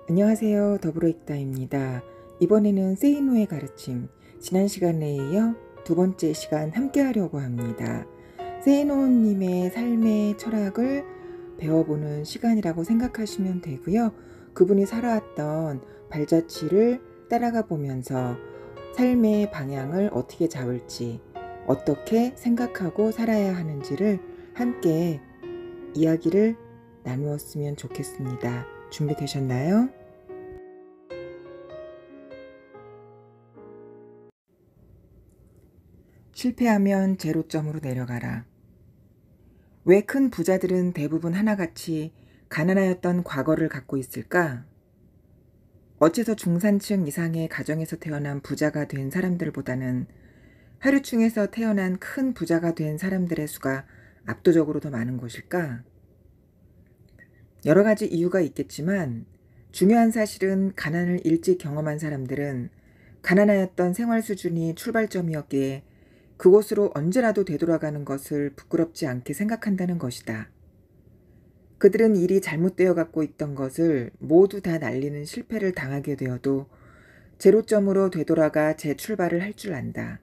안녕하세요. 더불어익다입니다. 이번에는 세이노의 가르침, 지난 시간에 이어 두 번째 시간 함께 하려고 합니다. 세이노님의 삶의 철학을 배워보는 시간이라고 생각하시면 되고요. 그분이 살아왔던 발자취를 따라가 보면서 삶의 방향을 어떻게 잡을지, 어떻게 생각하고 살아야 하는지를 함께 이야기를 나누었으면 좋겠습니다. 준비되셨나요? 실패하면 제로점으로 내려가라. 왜 큰 부자들은 대부분 하나같이 가난하였던 과거를 갖고 있을까? 어째서 중산층 이상의 가정에서 태어난 부자가 된 사람들보다는 하류층에서 태어난 큰 부자가 된 사람들의 수가 압도적으로 더 많은 것일까? 여러 가지 이유가 있겠지만 중요한 사실은 가난을 일찍 경험한 사람들은 가난하였던 생활 수준이 출발점이었기에 그곳으로 언제라도 되돌아가는 것을 부끄럽지 않게 생각한다는 것이다. 그들은 일이 잘못되어 갖고 있던 것을 모두 다 날리는 실패를 당하게 되어도 제로점으로 되돌아가 재출발을 할 줄 안다.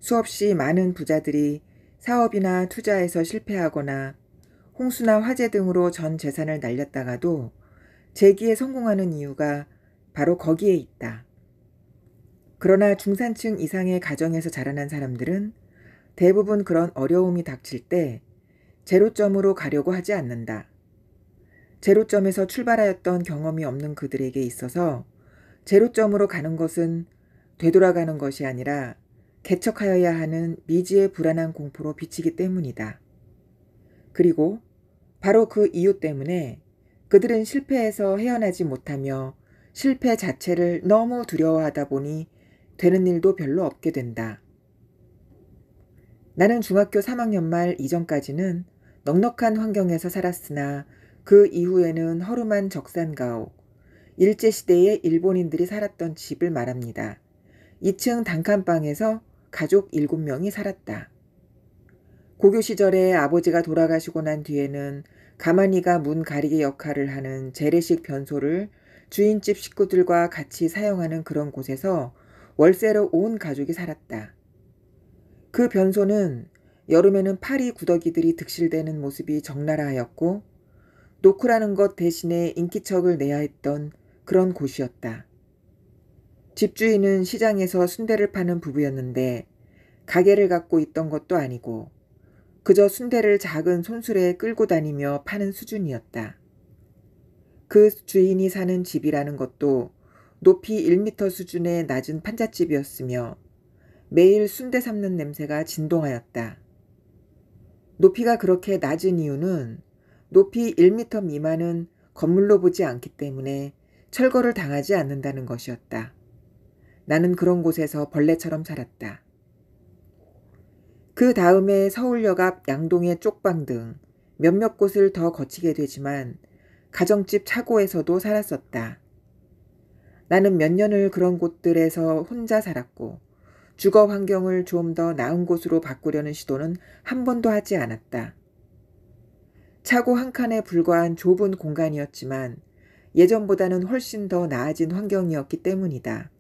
수없이 많은 부자들이 사업이나 투자에서 실패하거나 홍수나 화재 등으로 전 재산을 날렸다가도 재기에 성공하는 이유가 바로 거기에 있다. 그러나 중산층 이상의 가정에서 자라난 사람들은 대부분 그런 어려움이 닥칠 때 제로점으로 가려고 하지 않는다. 제로점에서 출발하였던 경험이 없는 그들에게 있어서 제로점으로 가는 것은 되돌아가는 것이 아니라 개척하여야 하는 미지의 불안한 공포로 비치기 때문이다. 그리고 바로 그 이유 때문에 그들은 실패에서 헤어나지 못하며 실패 자체를 너무 두려워하다 보니 되는 일도 별로 없게 된다. 나는 중학교 3학년 말 이전까지는 넉넉한 환경에서 살았으나 그 이후에는 허름한 적산가옥, 일제시대의 일본인들이 살았던 집을 말합니다. 2층 단칸방에서 가족 7명이 살았다. 고교 시절에 아버지가 돌아가시고 난 뒤에는 가만히가 문 가리개 역할을 하는 재래식 변소를 주인집 식구들과 같이 사용하는 그런 곳에서 월세로 온 가족이 살았다. 그 변소는 여름에는 파리 구더기들이 득실대는 모습이 적나라하였고 노크라는 것 대신에 인기척을 내야 했던 그런 곳이었다. 집주인은 시장에서 순대를 파는 부부였는데 가게를 갖고 있던 것도 아니고 그저 순대를 작은 손수레에 끌고 다니며 파는 수준이었다. 그 주인이 사는 집이라는 것도 높이 1m 수준의 낮은 판잣집이었으며 매일 순대 삶는 냄새가 진동하였다. 높이가 그렇게 낮은 이유는 높이 1m 미만은 건물로 보지 않기 때문에 철거를 당하지 않는다는 것이었다. 나는 그런 곳에서 벌레처럼 살았다. 그 다음에 서울역 앞 양동의 쪽방 등 몇몇 곳을 더 거치게 되지만 가정집 차고에서도 살았었다. 나는 몇 년을 그런 곳들에서 혼자 살았고 주거 환경을 좀 더 나은 곳으로 바꾸려는 시도는 한 번도 하지 않았다. 차고 한 칸에 불과한 좁은 공간이었지만 예전보다는 훨씬 더 나아진 환경이었기 때문이다.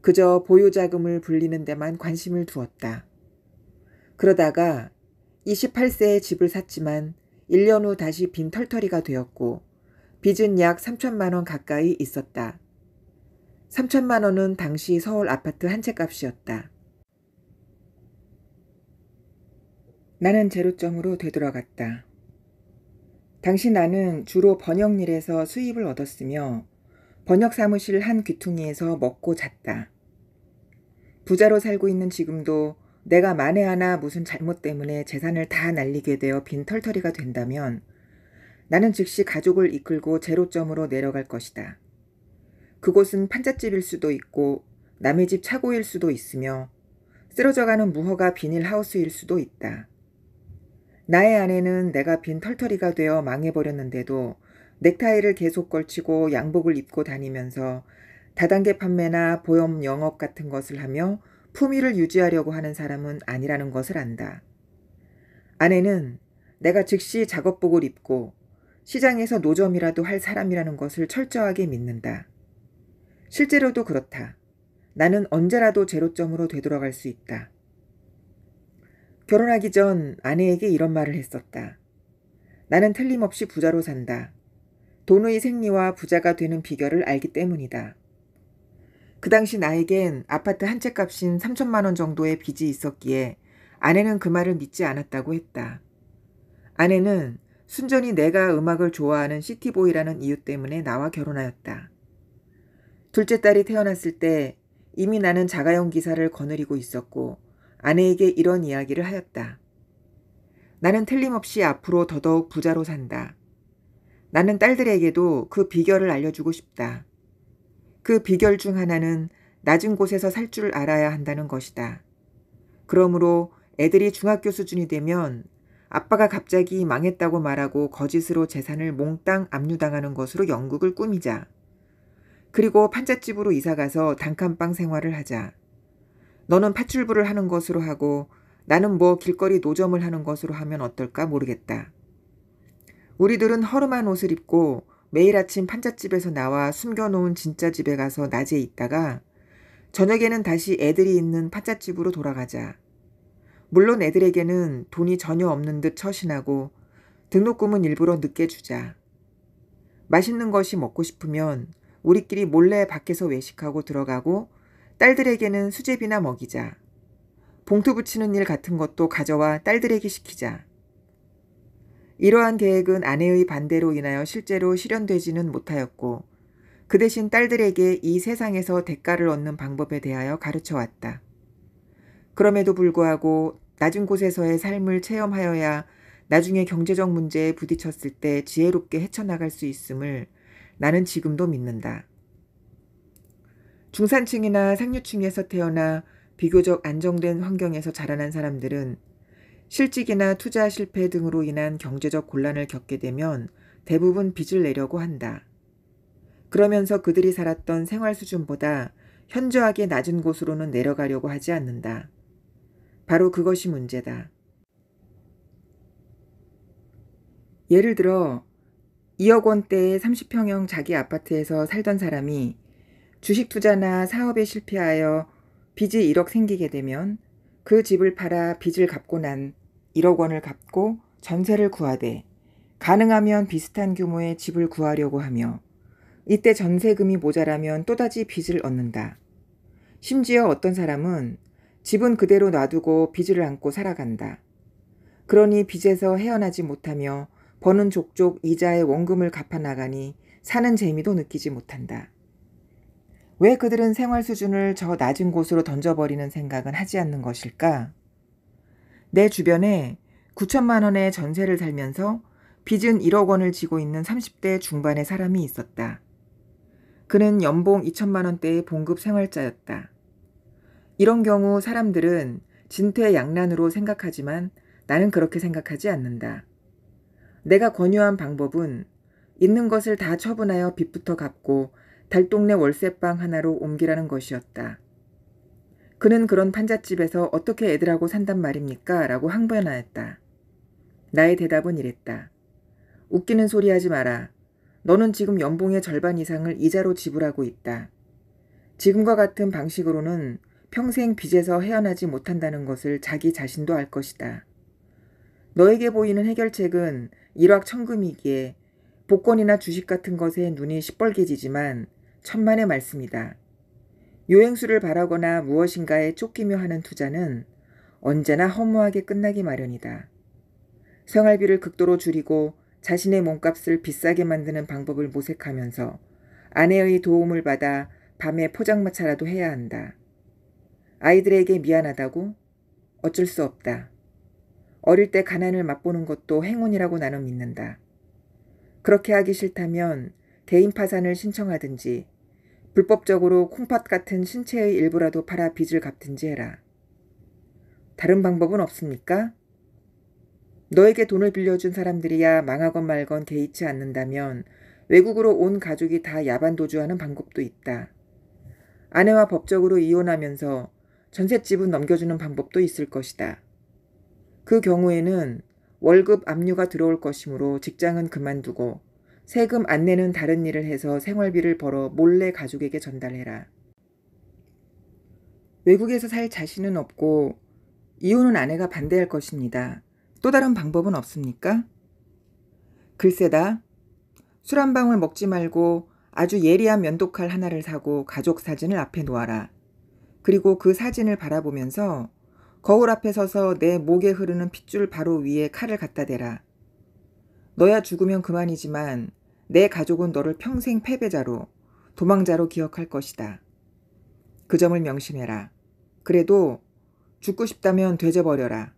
그저 보유자금을 불리는 데만 관심을 두었다. 그러다가 28세에 집을 샀지만 1년 후 다시 빈털터리가 되었고 빚은 약 3천만 원 가까이 있었다. 3천만 원은 당시 서울 아파트 한 채 값이었다. 나는 제로점으로 되돌아갔다. 당시 나는 주로 번역일에서 수입을 얻었으며 번역 사무실 한 귀퉁이에서 먹고 잤다. 부자로 살고 있는 지금도 내가 만에 하나 무슨 잘못 때문에 재산을 다 날리게 되어 빈털터리가 된다면 나는 즉시 가족을 이끌고 제로점으로 내려갈 것이다. 그곳은 판잣집일 수도 있고 남의 집 차고일 수도 있으며 쓰러져가는 무허가 비닐하우스일 수도 있다. 나의 아내는 내가 빈털터리가 되어 망해버렸는데도 넥타이를 계속 걸치고 양복을 입고 다니면서 다단계 판매나 보험 영업 같은 것을 하며 품위를 유지하려고 하는 사람은 아니라는 것을 안다. 아내는 내가 즉시 작업복을 입고 시장에서 노점이라도 할 사람이라는 것을 철저하게 믿는다. 실제로도 그렇다. 나는 언제라도 제로점으로 되돌아갈 수 있다. 결혼하기 전 아내에게 이런 말을 했었다. 나는 틀림없이 부자로 산다. 돈의 생리와 부자가 되는 비결을 알기 때문이다. 그 당시 나에겐 아파트 한 채 값인 3천만 원 정도의 빚이 있었기에 아내는 그 말을 믿지 않았다고 했다. 아내는 순전히 내가 음악을 좋아하는 시티보이라는 이유 때문에 나와 결혼하였다. 둘째 딸이 태어났을 때 이미 나는 자가용 기사를 거느리고 있었고 아내에게 이런 이야기를 하였다. 나는 틀림없이 앞으로 더더욱 부자로 산다. 나는 딸들에게도 그 비결을 알려주고 싶다. 그 비결 중 하나는 낮은 곳에서 살 줄 알아야 한다는 것이다. 그러므로 애들이 중학교 수준이 되면 아빠가 갑자기 망했다고 말하고 거짓으로 재산을 몽땅 압류당하는 것으로 연극을 꾸미자. 그리고 판잣집으로 이사가서 단칸방 생활을 하자. 너는 파출부를 하는 것으로 하고 나는 뭐 길거리 노점을 하는 것으로 하면 어떨까 모르겠다. 우리들은 허름한 옷을 입고 매일 아침 판잣집에서 나와 숨겨놓은 진짜 집에 가서 낮에 있다가 저녁에는 다시 애들이 있는 판잣집으로 돌아가자. 물론 애들에게는 돈이 전혀 없는 듯 처신하고 등록금은 일부러 늦게 주자. 맛있는 것이 먹고 싶으면 우리끼리 몰래 밖에서 외식하고 들어가고 딸들에게는 수제비나 먹이자. 봉투 붙이는 일 같은 것도 가져와 딸들에게 시키자. 이러한 계획은 아내의 반대로 인하여 실제로 실현되지는 못하였고 그 대신 딸들에게 이 세상에서 대가를 얻는 방법에 대하여 가르쳐왔다. 그럼에도 불구하고 낮은 곳에서의 삶을 체험하여야 나중에 경제적 문제에 부딪혔을 때 지혜롭게 헤쳐나갈 수 있음을 나는 지금도 믿는다. 중산층이나 상류층에서 태어나 비교적 안정된 환경에서 자라난 사람들은 실직이나 투자 실패 등으로 인한 경제적 곤란을 겪게 되면 대부분 빚을 내려고 한다. 그러면서 그들이 살았던 생활 수준보다 현저하게 낮은 곳으로는 내려가려고 하지 않는다. 바로 그것이 문제다. 예를 들어 2억 원대의 30평형 자기 아파트에서 살던 사람이 주식 투자나 사업에 실패하여 빚이 1억 생기게 되면 그 집을 팔아 빚을 갚고 난 1억 원을 갚고 전세를 구하되 가능하면 비슷한 규모의 집을 구하려고 하며 이때 전세금이 모자라면 또다시 빚을 얻는다. 심지어 어떤 사람은 집은 그대로 놔두고 빚을 안고 살아간다. 그러니 빚에서 헤어나지 못하며 버는 족족 이자의 원금을 갚아 나가니 사는 재미도 느끼지 못한다. 왜 그들은 생활 수준을 저 낮은 곳으로 던져버리는 생각은 하지 않는 것일까? 내 주변에 9천만 원의 전세를 살면서 빚은 1억 원을 지고 있는 30대 중반의 사람이 있었다. 그는 연봉 2천만 원대의 봉급 생활자였다. 이런 경우 사람들은 진퇴양난으로 생각하지만 나는 그렇게 생각하지 않는다. 내가 권유한 방법은 있는 것을 다 처분하여 빚부터 갚고 달동네 월세방 하나로 옮기라는 것이었다. 그는 그런 판잣집에서 어떻게 애들하고 산단 말입니까? 라고 항변하였다. 나의 대답은 이랬다. 웃기는 소리 하지 마라. 너는 지금 연봉의 절반 이상을 이자로 지불하고 있다. 지금과 같은 방식으로는 평생 빚에서 헤어나지 못한다는 것을 자기 자신도 알 것이다. 너에게 보이는 해결책은 일확천금이기에 복권이나 주식 같은 것에 눈이 시뻘개지지만 천만의 말씀이다. 요행수를 바라거나 무엇인가에 쫓기며 하는 투자는 언제나 허무하게 끝나기 마련이다. 생활비를 극도로 줄이고 자신의 몸값을 비싸게 만드는 방법을 모색하면서 아내의 도움을 받아 밤에 포장마차라도 해야 한다. 아이들에게 미안하다고? 어쩔 수 없다. 어릴 때 가난을 맛보는 것도 행운이라고 나는 믿는다. 그렇게 하기 싫다면 개인 파산을 신청하든지 불법적으로 콩팥 같은 신체의 일부라도 팔아 빚을 갚든지 해라. 다른 방법은 없습니까? 너에게 돈을 빌려준 사람들이야 망하건 말건 개의치 않는다면 외국으로 온 가족이 다 야반도주하는 방법도 있다. 아내와 법적으로 이혼하면서 전셋집은 넘겨주는 방법도 있을 것이다. 그 경우에는 월급 압류가 들어올 것이므로 직장은 그만두고 세금 안 내는 다른 일을 해서 생활비를 벌어 몰래 가족에게 전달해라. 외국에서 살 자신은 없고 이혼은 아내가 반대할 것입니다. 또 다른 방법은 없습니까? 글쎄다. 술 한 방울 먹지 말고 아주 예리한 면도칼 하나를 사고 가족 사진을 앞에 놓아라. 그리고 그 사진을 바라보면서 거울 앞에 서서 내 목에 흐르는 핏줄 바로 위에 칼을 갖다 대라. 너야 죽으면 그만이지만 내 가족은 너를 평생 패배자로, 도망자로 기억할 것이다. 그 점을 명심해라. 그래도 죽고 싶다면 되져버려라.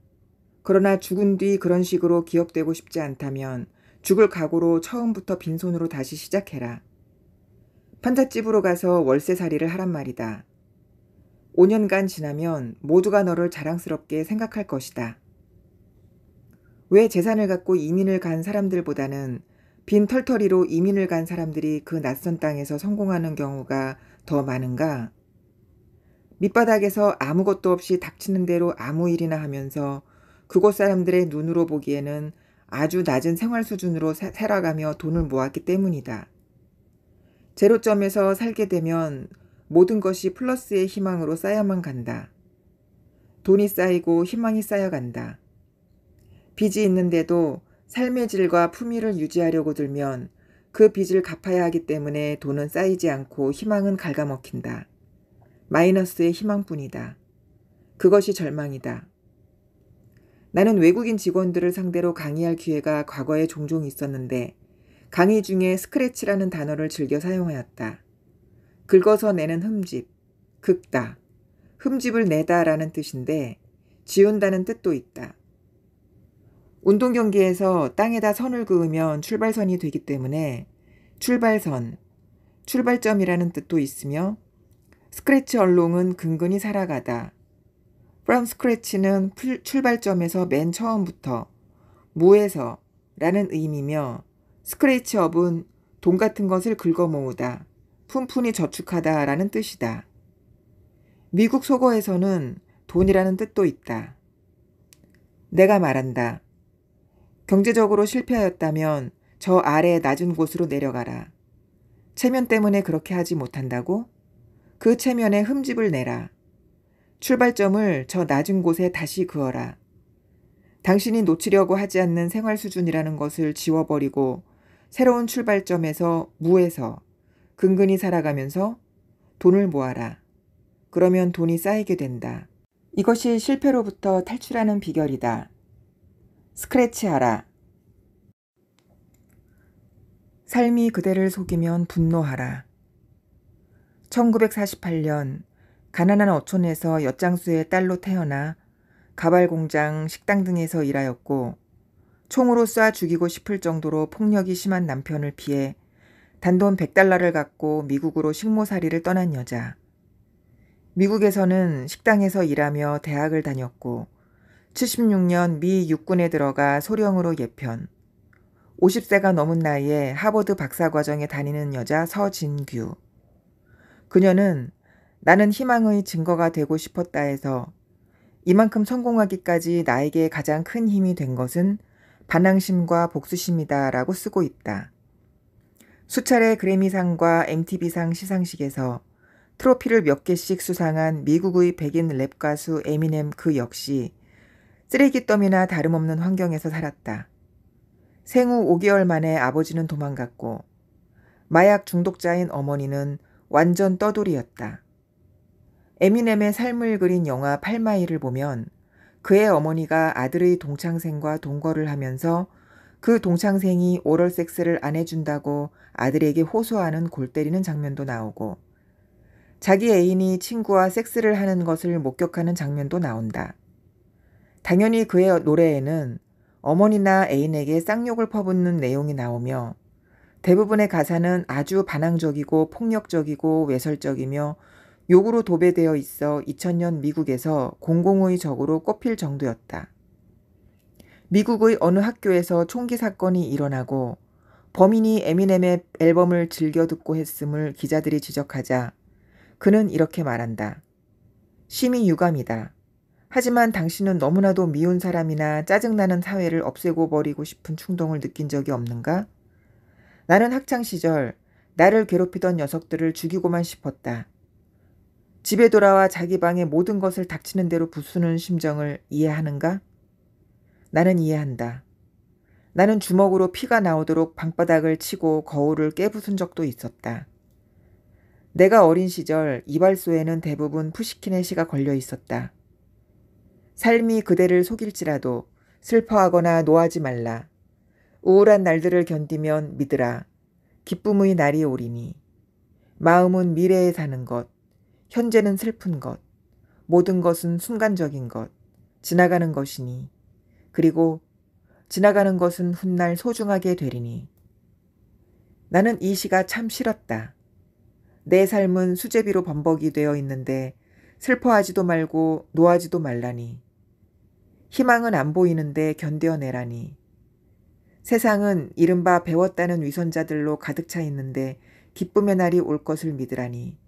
그러나 죽은 뒤 그런 식으로 기억되고 싶지 않다면 죽을 각오로 처음부터 빈손으로 다시 시작해라. 판잣집으로 가서 월세살이를 하란 말이다. 5년간 지나면 모두가 너를 자랑스럽게 생각할 것이다. 왜 재산을 갖고 이민을 간 사람들보다는 빈 털터리로 이민을 간 사람들이 그 낯선 땅에서 성공하는 경우가 더 많은가? 밑바닥에서 아무것도 없이 닥치는 대로 아무 일이나 하면서 그곳 사람들의 눈으로 보기에는 아주 낮은 생활 수준으로 살아가며 돈을 모았기 때문이다. 제로점에서 살게 되면 모든 것이 플러스의 희망으로 쌓여만 간다. 돈이 쌓이고 희망이 쌓여간다. 빚이 있는데도 삶의 질과 품위를 유지하려고 들면 그 빚을 갚아야 하기 때문에 돈은 쌓이지 않고 희망은 갉아먹힌다. 마이너스의 희망뿐이다. 그것이 절망이다. 나는 외국인 직원들을 상대로 강의할 기회가 과거에 종종 있었는데 강의 중에 스크래치라는 단어를 즐겨 사용하였다. 긁어서 내는 흠집, 긁다, 흠집을 내다라는 뜻인데 지운다는 뜻도 있다. 운동 경기에서 땅에다 선을 그으면 출발선이 되기 때문에 출발선, 출발점이라는 뜻도 있으며 스크래치 얼롱은 근근히 살아가다. from scratch는 출발점에서 맨 처음부터, 무에서 라는 의미며 스크래치 업은 돈 같은 것을 긁어 모으다, 푼푼히 저축하다 라는 뜻이다. 미국 속어에서는 돈이라는 뜻도 있다. 내가 말한다. 경제적으로 실패하였다면 저 아래 낮은 곳으로 내려가라. 체면 때문에 그렇게 하지 못한다고? 그 체면에 흠집을 내라. 출발점을 저 낮은 곳에 다시 그어라. 당신이 놓치려고 하지 않는 생활 수준이라는 것을 지워버리고 새로운 출발점에서 무에서 근근히 살아가면서 돈을 모아라. 그러면 돈이 쌓이게 된다. 이것이 실패로부터 탈출하는 비결이다. 스크래치하라. 삶이 그대를 속이면 분노하라. 1948년 가난한 어촌에서 엿장수의 딸로 태어나 가발공장, 식당 등에서 일하였고 총으로 쏴 죽이고 싶을 정도로 폭력이 심한 남편을 피해 단돈 $100를 갖고 미국으로 식모살이를 떠난 여자. 미국에서는 식당에서 일하며 대학을 다녔고 76년 미 육군에 들어가 소령으로 예편. 50세가 넘은 나이에 하버드 박사과정에 다니는 여자 서진규. 그녀는 나는 희망의 증거가 되고 싶었다 해서 이만큼 성공하기까지 나에게 가장 큰 힘이 된 것은 반항심과 복수심이다 라고 쓰고 있다. 수차례 그래미상과 MTV상 시상식에서 트로피를 몇 개씩 수상한 미국의 백인 랩 가수 에미넴 그 역시 쓰레기더미나 다름없는 환경에서 살았다. 생후 5개월 만에 아버지는 도망갔고 마약 중독자인 어머니는 완전 떠돌이였다. 에미넴의 삶을 그린 영화 8마일을 보면 그의 어머니가 아들의 동창생과 동거를 하면서 그 동창생이 오럴 섹스를 안 해준다고 아들에게 호소하는 골 때리는 장면도 나오고 자기 애인이 친구와 섹스를 하는 것을 목격하는 장면도 나온다. 당연히 그의 노래에는 어머니나 애인에게 쌍욕을 퍼붓는 내용이 나오며 대부분의 가사는 아주 반항적이고 폭력적이고 외설적이며 욕으로 도배되어 있어 2000년 미국에서 공공의 적으로 꼽힐 정도였다. 미국의 어느 학교에서 총기 사건이 일어나고 범인이 에미넴의 앨범을 즐겨 듣고 했음을 기자들이 지적하자 그는 이렇게 말한다. 심히 유감이다. 하지만 당신은 너무나도 미운 사람이나 짜증나는 사회를 없애고 버리고 싶은 충동을 느낀 적이 없는가? 나는 학창시절 나를 괴롭히던 녀석들을 죽이고만 싶었다. 집에 돌아와 자기 방의 모든 것을 닥치는 대로 부수는 심정을 이해하는가? 나는 이해한다. 나는 주먹으로 피가 나오도록 방바닥을 치고 거울을 깨부순 적도 있었다. 내가 어린 시절 이발소에는 대부분 푸시킨의 시가 걸려 있었다. 삶이 그대를 속일지라도 슬퍼하거나 노하지 말라. 우울한 날들을 견디면 믿으라. 기쁨의 날이 오리니. 마음은 미래에 사는 것, 현재는 슬픈 것, 모든 것은 순간적인 것, 지나가는 것이니. 그리고 지나가는 것은 훗날 소중하게 되리니. 나는 이 시가 참 싫었다. 내 삶은 수제비로 범벅이 되어 있는데 슬퍼하지도 말고 노하지도 말라니. 희망은 안 보이는데 견뎌내라니. 세상은 이른바 배웠다는 위선자들로 가득 차 있는데 기쁨의 날이 올 것을 믿으라니.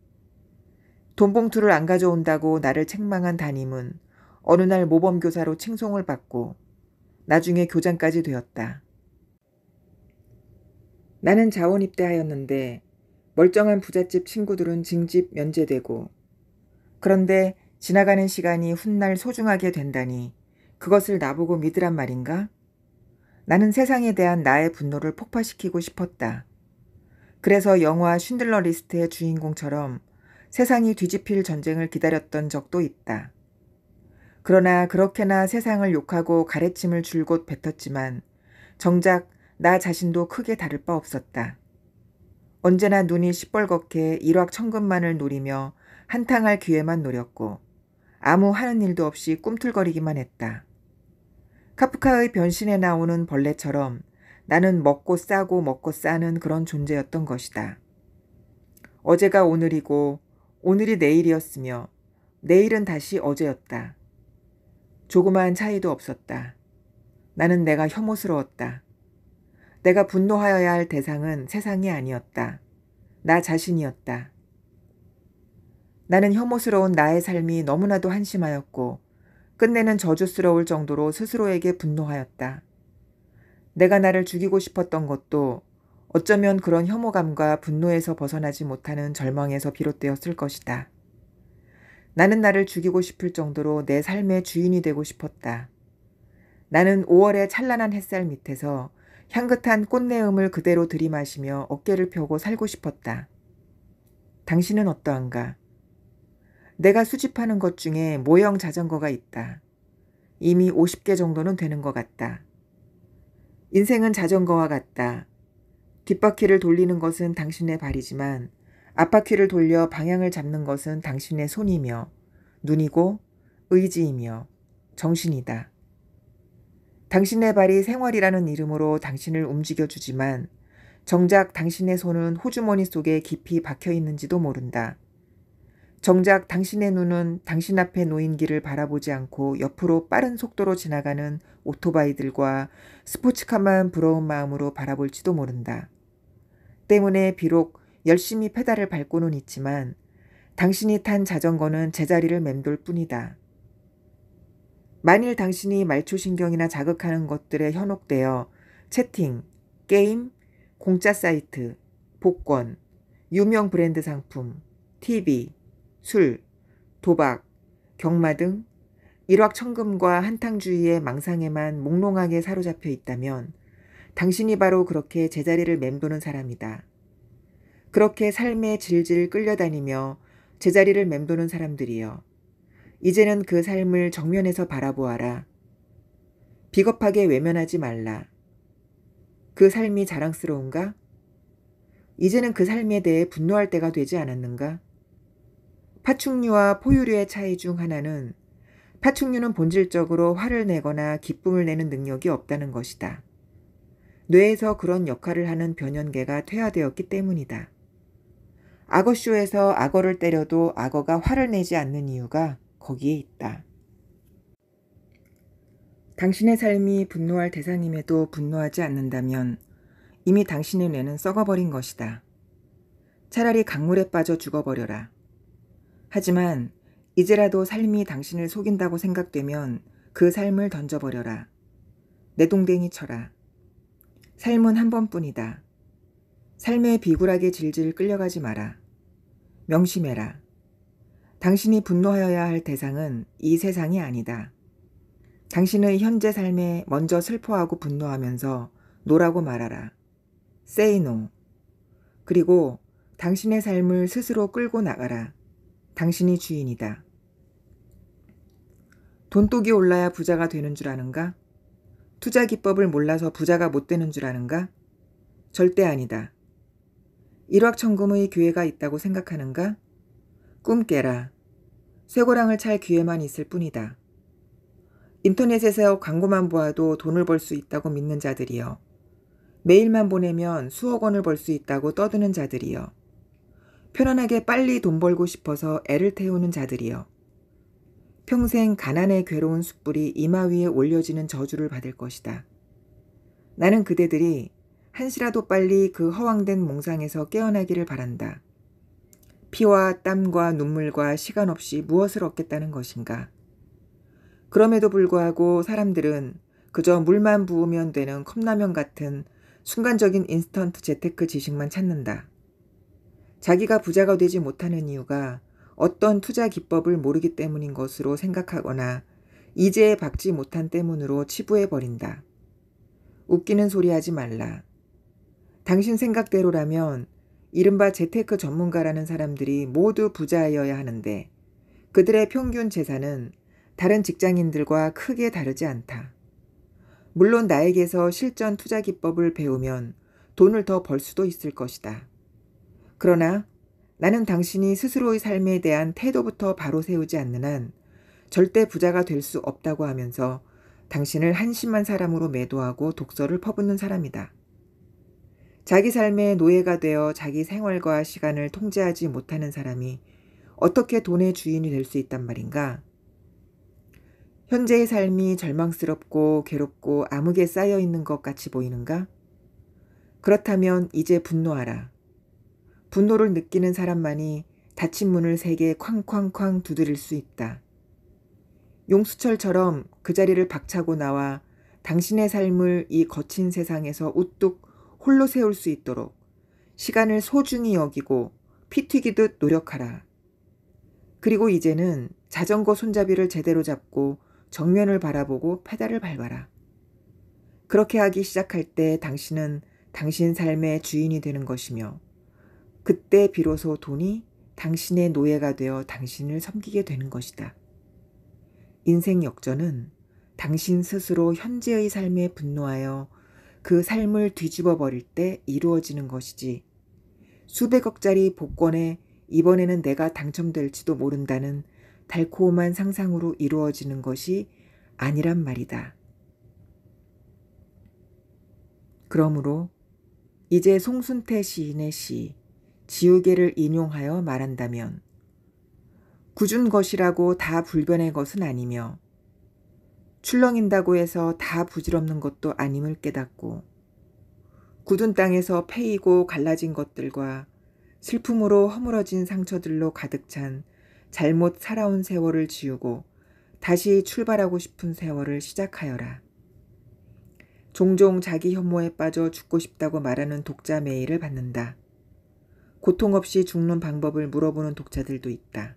돈봉투를 안 가져온다고 나를 책망한 담임은 어느 날 모범교사로 칭송을 받고 나중에 교장까지 되었다. 나는 자원 입대하였는데 멀쩡한 부잣집 친구들은 징집 면제되고, 그런데 지나가는 시간이 훗날 소중하게 된다니 그것을 나보고 믿으란 말인가? 나는 세상에 대한 나의 분노를 폭파시키고 싶었다. 그래서 영화 쉰들러 리스트의 주인공처럼 세상이 뒤집힐 전쟁을 기다렸던 적도 있다. 그러나 그렇게나 세상을 욕하고 가래침을 줄곧 뱉었지만 정작 나 자신도 크게 다를 바 없었다. 언제나 눈이 시뻘겋게 일확천금만을 노리며 한탕할 기회만 노렸고 아무 하는 일도 없이 꿈틀거리기만 했다. 카프카의 변신에 나오는 벌레처럼 나는 먹고 싸고 먹고 싸는 그런 존재였던 것이다. 어제가 오늘이고 오늘이 내일이었으며 내일은 다시 어제였다. 조그마한 차이도 없었다. 나는 내가 혐오스러웠다. 내가 분노하여야 할 대상은 세상이 아니었다. 나 자신이었다. 나는 혐오스러운 나의 삶이 너무나도 한심하였고 끝내는 저주스러울 정도로 스스로에게 분노하였다. 내가 나를 죽이고 싶었던 것도 어쩌면 그런 혐오감과 분노에서 벗어나지 못하는 절망에서 비롯되었을 것이다. 나는 나를 죽이고 싶을 정도로 내 삶의 주인이 되고 싶었다. 나는 5월의 찬란한 햇살 밑에서 향긋한 꽃내음을 그대로 들이마시며 어깨를 펴고 살고 싶었다. 당신은 어떠한가? 내가 수집하는 것 중에 모형 자전거가 있다. 이미 50개 정도는 되는 것 같다. 인생은 자전거와 같다. 뒷바퀴를 돌리는 것은 당신의 발이지만 앞바퀴를 돌려 방향을 잡는 것은 당신의 손이며 눈이고 의지이며 정신이다. 당신의 발이 생활이라는 이름으로 당신을 움직여주지만 정작 당신의 손은 호주머니 속에 깊이 박혀 있는지도 모른다. 정작 당신의 눈은 당신 앞에 놓인 길을 바라보지 않고 옆으로 빠른 속도로 지나가는 오토바이들과 스포츠카만 부러운 마음으로 바라볼지도 모른다. 때문에 비록 열심히 페달을 밟고는 있지만 당신이 탄 자전거는 제자리를 맴돌 뿐이다. 만일 당신이 말초신경이나 자극하는 것들에 현혹되어 채팅, 게임, 공짜 사이트, 복권, 유명 브랜드 상품, TV, 술, 도박, 경마 등 일확천금과 한탕주의의 망상에만 몽롱하게 사로잡혀 있다면 당신이 바로 그렇게 제자리를 맴도는 사람이다. 그렇게 삶에 질질 끌려다니며 제자리를 맴도는 사람들이여. 이제는 그 삶을 정면에서 바라보아라. 비겁하게 외면하지 말라. 그 삶이 자랑스러운가? 이제는 그 삶에 대해 분노할 때가 되지 않았는가? 파충류와 포유류의 차이 중 하나는 파충류는 본질적으로 화를 내거나 기쁨을 내는 능력이 없다는 것이다. 뇌에서 그런 역할을 하는 변연계가 퇴화되었기 때문이다. 악어쇼에서 악어를 때려도 악어가 화를 내지 않는 이유가 거기에 있다. 당신의 삶이 분노할 대상임에도 분노하지 않는다면 이미 당신의 뇌는 썩어버린 것이다. 차라리 강물에 빠져 죽어버려라. 하지만 이제라도 삶이 당신을 속인다고 생각되면 그 삶을 던져버려라. 내동댕이 쳐라. 삶은 한 번뿐이다. 삶에 비굴하게 질질 끌려가지 마라. 명심해라. 당신이 분노하여야 할 대상은 이 세상이 아니다. 당신의 현재 삶에 먼저 슬퍼하고 분노하면서 노라고 말하라. Say no. 그리고 당신의 삶을 스스로 끌고 나가라. 당신이 주인이다. 돈독이 올라야 부자가 되는 줄 아는가? 투자 기법을 몰라서 부자가 못 되는 줄 아는가? 절대 아니다. 일확천금의 기회가 있다고 생각하는가? 꿈 깨라. 쇠고랑을 찰 기회만 있을 뿐이다. 인터넷에서 광고만 보아도 돈을 벌 수 있다고 믿는 자들이여. 메일만 보내면 수억 원을 벌 수 있다고 떠드는 자들이여. 편안하게 빨리 돈 벌고 싶어서 애를 태우는 자들이여. 평생 가난의 괴로운 숯불이 이마 위에 올려지는 저주를 받을 것이다. 나는 그대들이 한시라도 빨리 그 허황된 몽상에서 깨어나기를 바란다. 피와 땀과 눈물과 시간 없이 무엇을 얻겠다는 것인가? 그럼에도 불구하고 사람들은 그저 물만 부으면 되는 컵라면 같은 순간적인 인스턴트 재테크 지식만 찾는다. 자기가 부자가 되지 못하는 이유가 어떤 투자 기법을 모르기 때문인 것으로 생각하거나 이제에 박지 못한 때문으로 치부해버린다. 웃기는 소리 하지 말라. 당신 생각대로라면 이른바 재테크 전문가라는 사람들이 모두 부자여야 하는데 그들의 평균 재산은 다른 직장인들과 크게 다르지 않다. 물론 나에게서 실전 투자 기법을 배우면 돈을 더 벌 수도 있을 것이다. 그러나 나는 당신이 스스로의 삶에 대한 태도부터 바로 세우지 않는 한 절대 부자가 될 수 없다고 하면서 당신을 한심한 사람으로 매도하고 독서를 퍼붓는 사람이다. 자기 삶의 노예가 되어 자기 생활과 시간을 통제하지 못하는 사람이 어떻게 돈의 주인이 될 수 있단 말인가? 현재의 삶이 절망스럽고 괴롭고 암흑에 쌓여 있는 것 같이 보이는가? 그렇다면 이제 분노하라. 분노를 느끼는 사람만이 닫힌 문을 세게 쾅쾅쾅 두드릴 수 있다. 용수철처럼 그 자리를 박차고 나와 당신의 삶을 이 거친 세상에서 우뚝 홀로 세울 수 있도록 시간을 소중히 여기고 피 튀기듯 노력하라. 그리고 이제는 자전거 손잡이를 제대로 잡고 정면을 바라보고 페달을 밟아라. 그렇게 하기 시작할 때 당신은 당신 삶의 주인이 되는 것이며 그때 비로소 돈이 당신의 노예가 되어 당신을 섬기게 되는 것이다. 인생 역전은 당신 스스로 현재의 삶에 분노하여 그 삶을 뒤집어 버릴 때 이루어지는 것이지 수백억짜리 복권에 이번에는 내가 당첨될지도 모른다는 달콤한 상상으로 이루어지는 것이 아니란 말이다. 그러므로 이제 송순태 시인의 시 지우개를 인용하여 말한다면 굳은 것이라고 다 불변의 것은 아니며 출렁인다고 해서 다 부질없는 것도 아님을 깨닫고 굳은 땅에서 패이고 갈라진 것들과 슬픔으로 허물어진 상처들로 가득 찬 잘못 살아온 세월을 지우고 다시 출발하고 싶은 세월을 시작하여라. 종종 자기 혐오에 빠져 죽고 싶다고 말하는 독자 메일을 받는다. 고통 없이 죽는 방법을 물어보는 독자들도 있다.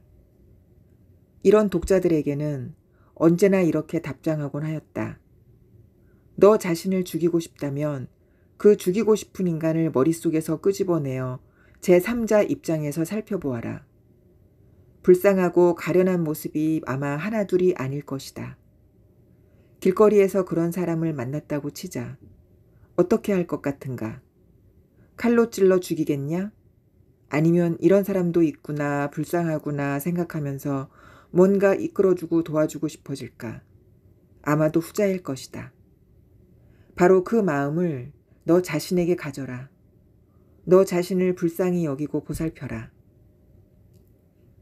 이런 독자들에게는 언제나 이렇게 답장하곤 하였다. 너 자신을 죽이고 싶다면 그 죽이고 싶은 인간을 머릿속에서 끄집어내어 제3자 입장에서 살펴보아라. 불쌍하고 가련한 모습이 아마 하나둘이 아닐 것이다. 길거리에서 그런 사람을 만났다고 치자. 어떻게 할 것 같은가? 칼로 찔러 죽이겠냐? 아니면 이런 사람도 있구나, 불쌍하구나 생각하면서 뭔가 이끌어주고 도와주고 싶어질까? 아마도 후자일 것이다. 바로 그 마음을 너 자신에게 가져라. 너 자신을 불쌍히 여기고 보살펴라.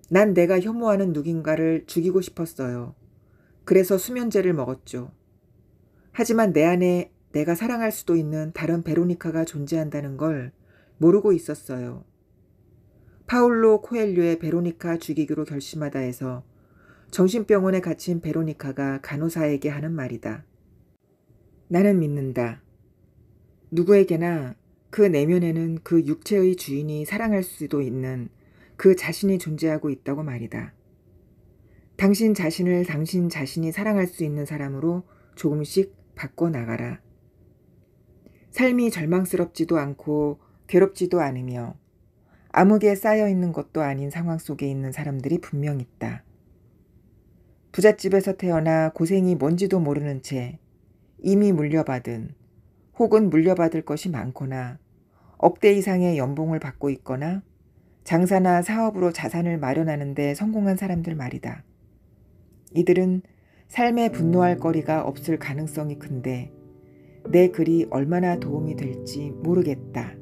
난 내가 혐오하는 누군가를 죽이고 싶었어요. 그래서 수면제를 먹었죠. 하지만 내 안에 내가 사랑할 수도 있는 다른 베로니카가 존재한다는 걸 모르고 있었어요. 파울로 코엘료의 베로니카 죽이기로 결심하다 해서 정신병원에 갇힌 베로니카가 간호사에게 하는 말이다. 나는 믿는다. 누구에게나 그 내면에는 그 육체의 주인이 사랑할 수도 있는 그 자신이 존재하고 있다고 말이다. 당신 자신을 당신 자신이 사랑할 수 있는 사람으로 조금씩 바꿔나가라. 삶이 절망스럽지도 않고 괴롭지도 않으며 암흑에 쌓여있는 것도 아닌 상황 속에 있는 사람들이 분명 있다. 부잣집에서 태어나 고생이 뭔지도 모르는 채 이미 물려받은 혹은 물려받을 것이 많거나 억대 이상의 연봉을 받고 있거나 장사나 사업으로 자산을 마련하는 데 성공한 사람들 말이다. 이들은 삶에 분노할 거리가 없을 가능성이 큰데 내 글이 얼마나 도움이 될지 모르겠다.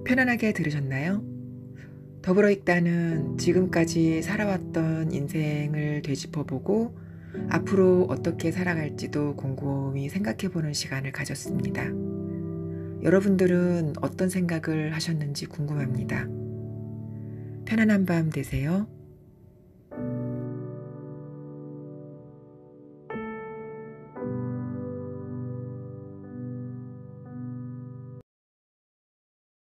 편안하게 들으셨나요? 더불어 읽다는 지금까지 살아왔던 인생을 되짚어보고 앞으로 어떻게 살아갈지도 곰곰이 생각해보는 시간을 가졌습니다. 여러분들은 어떤 생각을 하셨는지 궁금합니다. 편안한 밤 되세요.